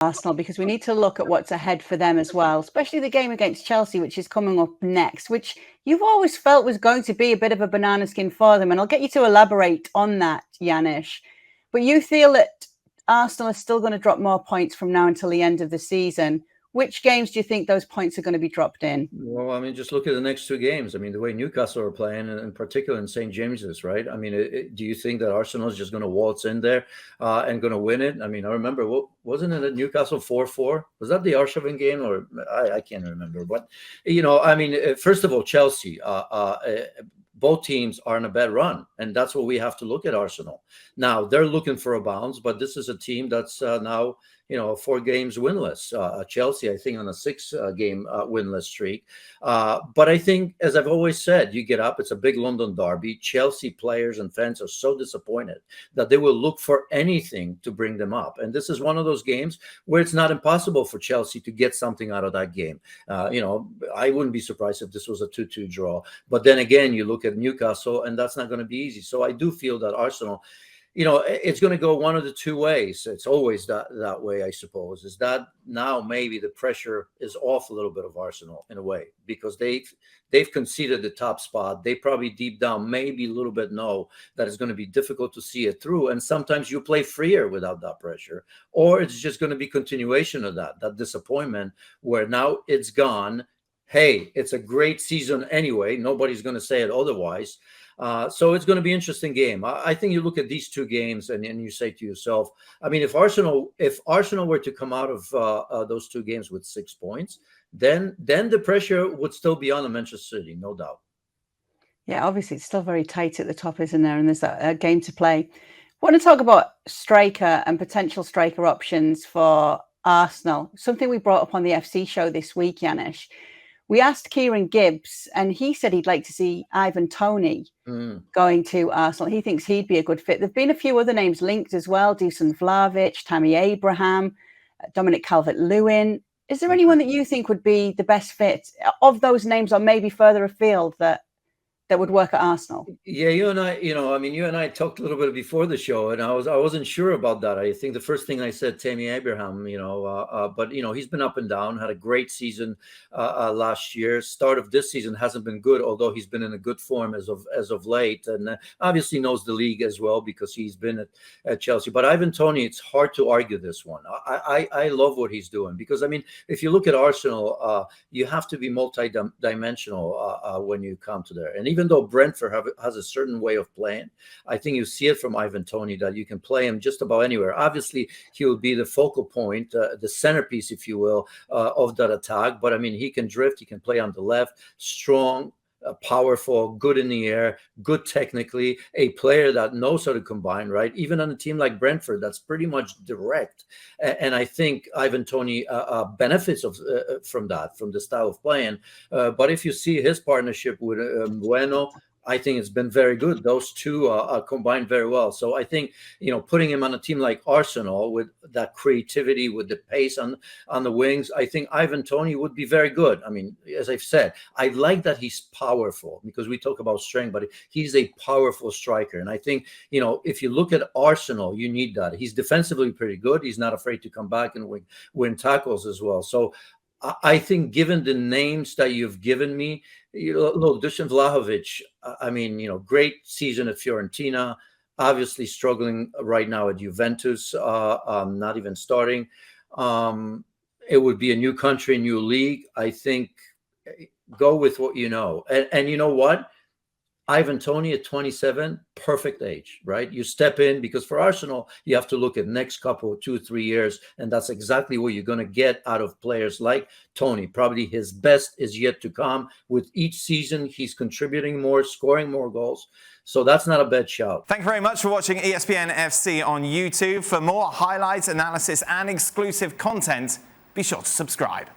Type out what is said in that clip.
Arsenal, because we need to look at what's ahead for them as well, especially the game against Chelsea, which is coming up next, which you've always felt was going to be a bit of a banana skin for them. And I'll get you to elaborate on that, Janusz. But you feel that Arsenal is still going to drop more points from now until the end of the season. Which games do you think those points are going to be dropped in? Well, I mean, just look at the next two games. I mean, the way Newcastle are playing, and in particular in St. James's, right? I mean, do you think that Arsenal is just going to waltz in there and going to win it? I mean, I remember, wasn't it at Newcastle 4-4? Was that the Arshavin game? Or I can't remember. But, I mean, first of all, Chelsea, both teams are on a bad run, and that's what we have to look at Arsenal. Now, they're looking for a bounce, but this is a team that's now, 4 games winless. Chelsea, I think, on a 6-game winless streak. But I think, as I've always said, you get up, it's a big London derby. Chelsea players and fans are so disappointed that they will look for anything to bring them up. And this is one of those games where it's not impossible for Chelsea to get something out of that game. I wouldn't be surprised if this was a 2-2 draw. But then again, you look at Newcastle, and that's not going to be easy. So I do feel that Arsenal, it's going to go one of the two ways. It's always that way, I suppose, is that now maybe the pressure is off a little bit of Arsenal in a way, because they've conceded the top spot. They probably deep down maybe a little bit know that it's going to be difficult to see it through. And sometimes you play freer without that pressure, or it's just going to be continuation of that disappointment where now it's gone. Hey, it's a great season anyway. Nobody's going to say it otherwise. So it's going to be an interesting game. I think you look at these two games and you say to yourself, I mean, if Arsenal were to come out of those two games with 6 points, then the pressure would still be on Manchester City, no doubt. Yeah, obviously it's still very tight at the top, isn't there? And there's a game to play. I want to talk about striker and potential striker options for Arsenal. Something we brought up on the FC show this week, Janusz. We asked Kieran Gibbs, and he said he'd like to see Ivan Toney going to Arsenal. He thinks he'd be a good fit. There've been a few other names linked as well: Dusan Vlahovic, Tammy Abraham, Dominic Calvert-Lewin. Is there anyone that you think would be the best fit of those names, or maybe further afield, that would work at Arsenal? Yeah, you and I talked a little bit before the show, and I wasn't sure about that. I think the first thing I said, Tammy Abraham, but he's been up and down, had a great season last year. Start of this season hasn't been good, although he's been in a good form as of late, and obviously knows the league as well because he's been at Chelsea. But Ivan Toney, it's hard to argue this one. I love what he's doing, because I mean, if you look at Arsenal, you have to be multi-dimensional when you come to there, and even though Brentford has a certain way of playing, I think you see it from Ivan Toney that you can play him just about anywhere. Obviously, he will be the focal point, the centerpiece, if you will, of that attack. But I mean, he can drift, he can play on the left, strong, powerful, good in the air, good technically, a player that knows how to combine, right? Even on a team like Brentford, that's pretty much direct. And I think Ivan Toney benefits from that, from the style of playing. But if you see his partnership with Bueno, I think it's been very good. Those two are combined very well. So I think, putting him on a team like Arsenal with that creativity, with the pace on the wings, I think Ivan Toney would be very good. I mean, as I've said, I like that he's powerful, because we talk about strength, but he's a powerful striker. And I think, if you look at Arsenal, you need that. He's defensively pretty good. He's not afraid to come back and win tackles as well. So I think, given the names that you've given me, look, Dusan Vlahovic, I mean, great season at Fiorentina, obviously struggling right now at Juventus, not even starting. It would be a new country, new league. I think go with what you know. And you know what? Ivan Toney at 27, perfect age, right? You step in, because for Arsenal, you have to look at next couple, 2-3 years, and that's exactly what you're going to get out of players like Toney. Probably his best is yet to come. With each season, he's contributing more, scoring more goals. So that's not a bad shout. Thank you very much for watching ESPN FC on YouTube. For more highlights, analysis, and exclusive content, be sure to subscribe.